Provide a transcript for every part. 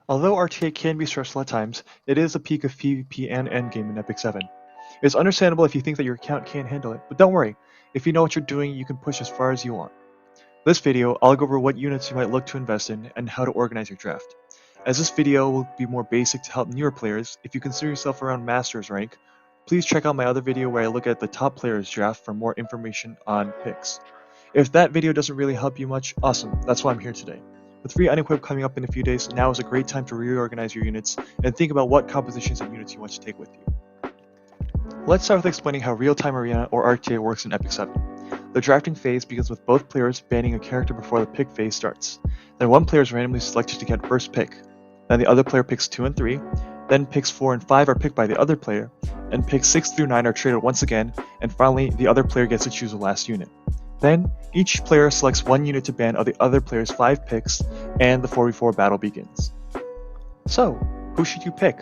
Although RTA can be stressful at times, it is a peak of PvP and endgame in Epic 7. It's understandable if you think that your account can't handle it, but don't worry, if you know what you're doing, you can push as far as you want. This video, I'll go over what units you might look to invest in and how to organize your draft. As this video will be more basic to help newer players, if you consider yourself around Master's rank, please check out my other video where I look at the top players draft for more information on picks. If that video doesn't really help you much, awesome, that's why I'm here today. With free unequipped coming up in a few days, now is a great time to reorganize your units and think about what compositions and units you want to take with you. Let's start with explaining how real-time arena or RTA works in Epic 7. The drafting phase begins with both players banning a character before the pick phase starts. Then one player is randomly selected to get first pick. Then the other player picks 2 and 3. Then picks 4 and 5 are picked by the other player. And picks 6 through 9 are traded once again. And finally, the other player gets to choose the last unit. Then, each player selects one unit to ban of the other player's 5 picks, and the 4v4 battle begins. So, who should you pick?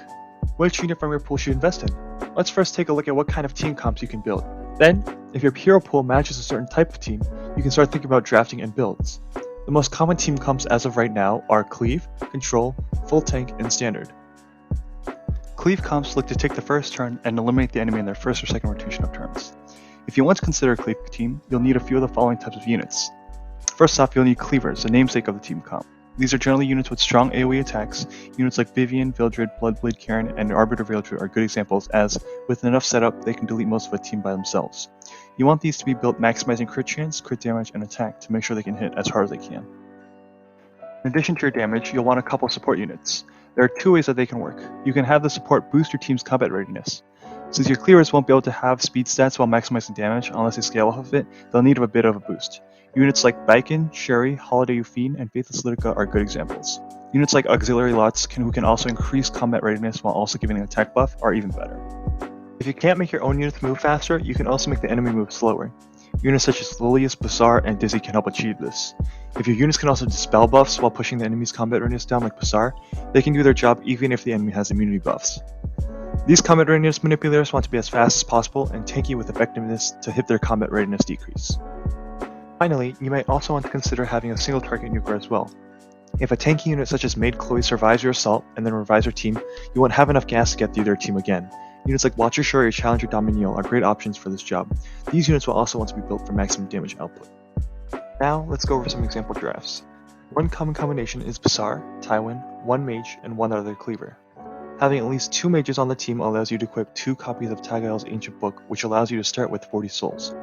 Which unit from your pool should you invest in? Let's first take a look at what kind of team comps you can build. Then, if your hero pool matches a certain type of team, you can start thinking about drafting and builds. The most common team comps as of right now are Cleave, Control, Full Tank, and Standard. Cleave comps look to take the first turn and eliminate the enemy in their first or second rotation of turns. If you want to consider a Cleave team, you'll need a few of the following types of units. First off, you'll need Cleavers, the namesake of the team comp. These are generally units with strong AoE attacks. Units like Vivian, Vildred, Bloodblade Karen, and Arbiter Vildred are good examples, as with enough setup, they can delete most of a team by themselves. You want these to be built maximizing crit chance, crit damage, and attack to make sure they can hit as hard as they can. In addition to your damage, you'll want a couple support units. There are 2 ways that they can work. You can have the support boost your team's combat readiness. Since your cleavers won't be able to have speed stats while maximizing damage unless they scale off of it, they'll need a bit of a boost. Units like Baiken, Sherry, Holiday Ufine, and Faithless Litica are good examples. Units like Auxiliary Lots who can also increase combat readiness while also giving an attack buff are even better. If you can't make your own units move faster, you can also make the enemy move slower. Units such as Lilius, Bazaar, and Dizzy can help achieve this. If your units can also dispel buffs while pushing the enemy's combat readiness down like Bazaar, they can do their job even if the enemy has immunity buffs. These combat readiness manipulators want to be as fast as possible and tanky with effectiveness to hit their combat readiness decrease. Finally, you might also want to consider having a single target nuker as well. If a tanky unit such as Maid Chloe survives your assault and then revives your team, you won't have enough gas to get through their team again. Units like Watcher Shuri or Challenger Dominiel are great options for this job. These units will also want to be built for maximum damage output. Now, let's go over some example drafts. One common combination is Bazaar, Tywin, 1 mage, and 1 other cleaver. Having at least 2 mages on the team allows you to equip 2 copies of Tagael's Ancient Book, which allows you to start with 40 souls.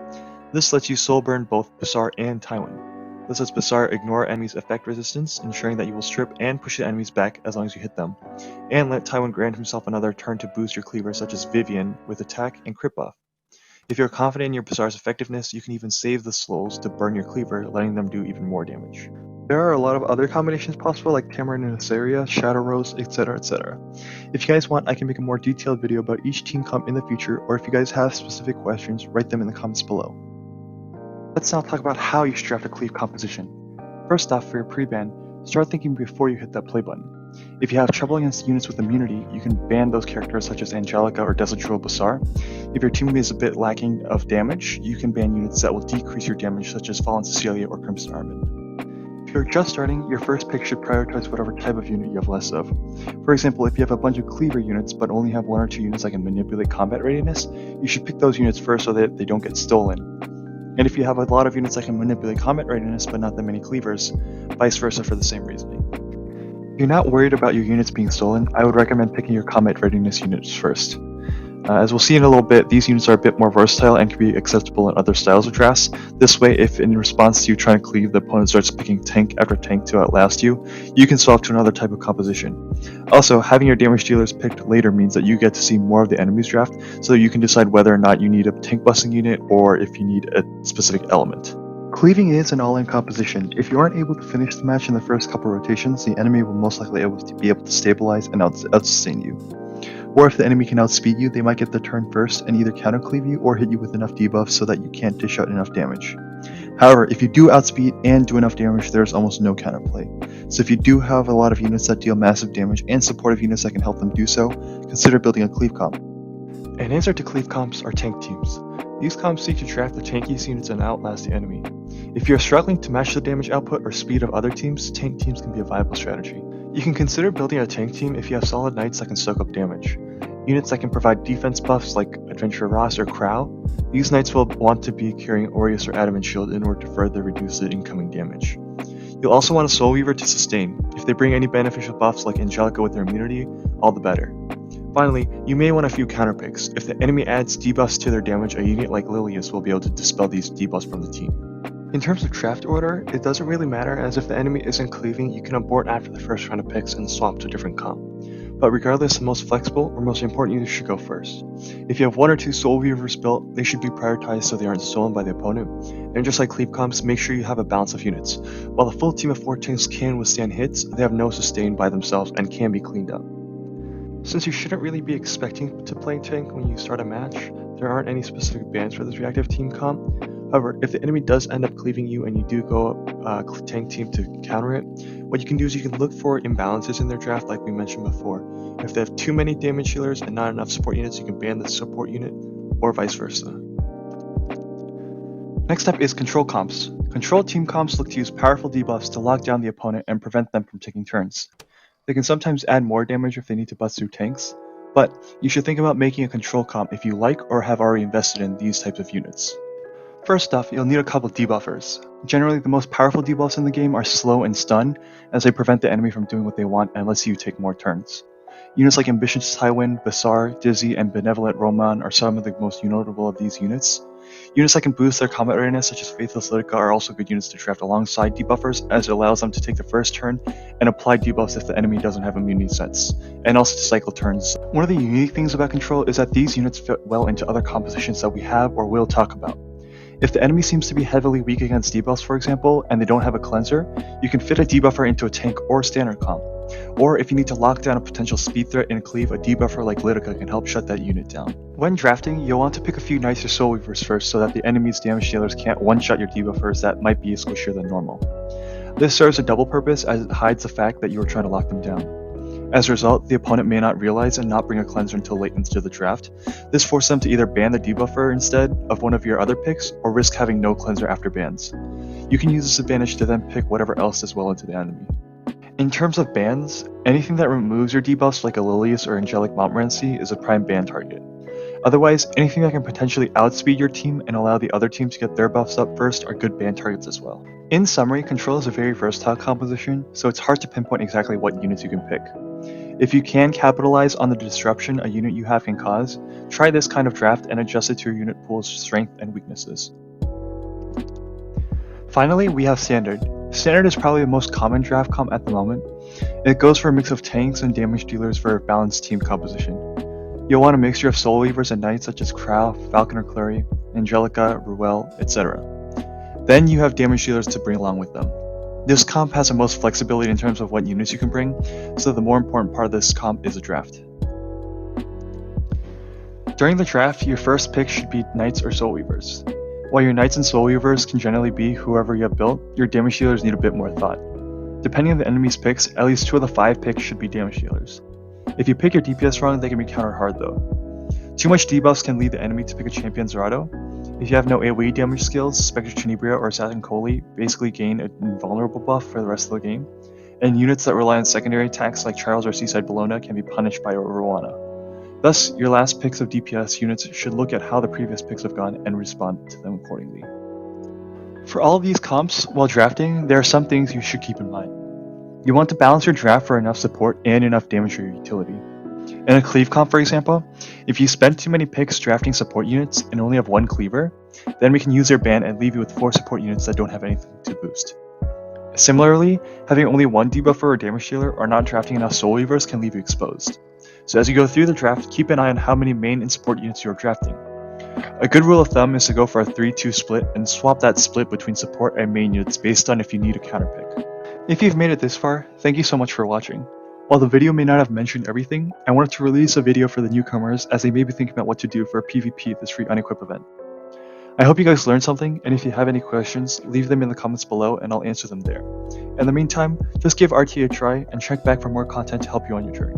This lets you soul burn both Bazaar and Tywin. This lets Bazaar ignore enemies' effect resistance, ensuring that you will strip and push the enemies back as long as you hit them, and let Tywin grant himself another turn to boost your cleaver such as Vivian with attack and crit buff. If you're confident in your Bazaar's effectiveness, you can even save the souls to burn your cleaver, letting them do even more damage. There are a lot of other combinations possible like Tamarin and Assyria, Shadow Rose, etc, etc. If you guys want, I can make a more detailed video about each team comp in the future, or if you guys have specific questions, write them in the comments below. Let's now talk about how you should draft a Cleave composition. First off, for your pre-ban, start thinking before you hit that play button. If you have trouble against units with immunity, you can ban those characters such as Angelica or Desert Jewel Bazaar. If your team is a bit lacking of damage, you can ban units that will decrease your damage such as Fallen Cecilia or Crimson Armin. If you're just starting, your first pick should prioritize whatever type of unit you have less of. For example, if you have a bunch of cleaver units but only have 1 or 2 units that can manipulate combat readiness, you should pick those units first so that they don't get stolen. And if you have a lot of units that can manipulate combat readiness but not that many cleavers, vice versa for the same reasoning. If you're not worried about your units being stolen, I would recommend picking your combat readiness units first. As we'll see in a little bit, these units are a bit more versatile and can be acceptable in other styles of drafts. This way, if in response to you trying to cleave, the opponent starts picking tank after tank to outlast you, you can swap to another type of composition. Also, having your damage dealers picked later means that you get to see more of the enemy's draft, so you can decide whether or not you need a tank busting unit or if you need a specific element. Cleaving is an all-in composition. If you aren't able to finish the match in the first couple rotations, the enemy will most likely be able to stabilize and out-sustain you. Or if the enemy can outspeed you, they might get the turn first and either counter-cleave you or hit you with enough debuffs so that you can't dish out enough damage. However, if you do outspeed and do enough damage, there's almost no counterplay. So if you do have a lot of units that deal massive damage and supportive units that can help them do so, consider building a Cleave comp. An answer to Cleave comps are tank teams. These comps seek to draft the tankiest units and outlast the enemy. If you're struggling to match the damage output or speed of other teams, tank teams can be a viable strategy. You can consider building a tank team if you have solid knights that can soak up damage. Units that can provide defense buffs like Adventurer Ross or Crow, these knights will want to be carrying Aureus or Adamant Shield in order to further reduce the incoming damage. You'll also want a Soul Weaver to sustain. If they bring any beneficial buffs like Angelica with their immunity, all the better. Finally, you may want a few counter picks. If the enemy adds debuffs to their damage, a unit like Lilius will be able to dispel these debuffs from the team. In terms of draft order, it doesn't really matter, as if the enemy isn't cleaving, you can abort after the first round of picks and swap to a different comp. But regardless, the most flexible or most important units should go first. If you have 1 or 2 Soul Weavers built, they should be prioritized so they aren't stolen by the opponent. And just like Cleave comps, make sure you have a balance of units. While the full team of 4 tanks can withstand hits, they have no sustain by themselves and can be cleaned up. Since you shouldn't really be expecting to play tank when you start a match, there aren't any specific bans for this reactive team comp. However, if the enemy does end up cleaving you and you do go tank team to counter it, what you can do is you can look for imbalances in their draft like we mentioned before. If they have too many damage healers and not enough support units, you can ban the support unit, or vice versa. Next up is control comps. Control team comps look to use powerful debuffs to lock down the opponent and prevent them from taking turns. They can sometimes add more damage if they need to bust through tanks, but you should think about making a control comp if you like or have already invested in these types of units. First off, you'll need a couple debuffers. Generally, the most powerful debuffs in the game are slow and stun, as they prevent the enemy from doing what they want and lets you take more turns. Units like Ambitious Highwind, Basar, Dizzy, and Benevolent Roman are some of the most notable of these units. Units that can boost their combat readiness, such as Faithless Lytica, are also good units to draft alongside debuffers, as it allows them to take the first turn and apply debuffs if the enemy doesn't have immunity sets, and also to cycle turns. One of the unique things about Control is that these units fit well into other compositions that we have or will talk about. If the enemy seems to be heavily weak against debuffs, for example, and they don't have a cleanser, you can fit a debuffer into a tank or standard comp. Or if you need to lock down a potential speed threat in Cleave, a debuffer like Lytica can help shut that unit down. When drafting, you'll want to pick a few Knights or Soul Weavers first so that the enemy's damage dealers can't one-shot your debuffers that might be squishier than normal. This serves a double purpose as it hides the fact that you are trying to lock them down. As a result, the opponent may not realize and not bring a cleanser until late into the draft. This forces them to either ban the debuffer instead of one of your other picks, or risk having no cleanser after bans. You can use this advantage to then pick whatever else does well into the enemy. In terms of bans, anything that removes your debuffs like a Lilius or Angelic Montmorency is a prime ban target. Otherwise, anything that can potentially outspeed your team and allow the other team to get their buffs up first are good ban targets as well. In summary, Control is a very versatile composition, so it's hard to pinpoint exactly what units you can pick. If you can capitalize on the disruption a unit you have can cause, try this kind of draft and adjust it to your unit pool's strength and weaknesses. Finally, we have Standard. Standard is probably the most common draft comp at the moment. It goes for a mix of tanks and damage dealers for a balanced team composition. You'll want a mixture of Soul Weavers and Knights such as Crow, Falconer Clary, Angelica, Ruel, etc. Then you have damage dealers to bring along with them. This comp has the most flexibility in terms of what units you can bring, so the more important part of this comp is the draft. During the draft, your first pick should be Knights or Soul Weavers. While your Knights and Soul Weavers can generally be whoever you have built, your damage dealers need a bit more thought. Depending on the enemy's picks, at least 2 of the 5 picks should be damage dealers. If you pick your DPS wrong, they can be countered hard though. Too much debuffs can lead the enemy to pick a champion Zerato. If you have no AoE damage skills, Spectre Tenebria or Assassin Koli basically gain an invulnerable buff for the rest of the game, and units that rely on secondary attacks like Charles or Seaside Bologna can be punished by Rowana. Thus, your last picks of DPS units should look at how the previous picks have gone and respond to them accordingly. For all of these comps, while drafting, there are some things you should keep in mind. You want to balance your draft for enough support and enough damage for your utility. In a Cleave comp, for example, if you spend too many picks drafting support units and only have 1 Cleaver, then we can use their ban and leave you with 4 support units that don't have anything to boost. Similarly, having only 1 debuffer or damage dealer or not drafting enough Soul Weavers can leave you exposed. So as you go through the draft, keep an eye on how many main and support units you are drafting. A good rule of thumb is to go for a 3-2 split and swap that split between support and main units based on if you need a counterpick. If you've made it this far, thank you so much for watching. While the video may not have mentioned everything, I wanted to release a video for the newcomers as they may be thinking about what to do for a PvP at this free unequip event. I hope you guys learned something, and if you have any questions, leave them in the comments below and I'll answer them there. In the meantime, just give RTA a try and check back for more content to help you on your journey.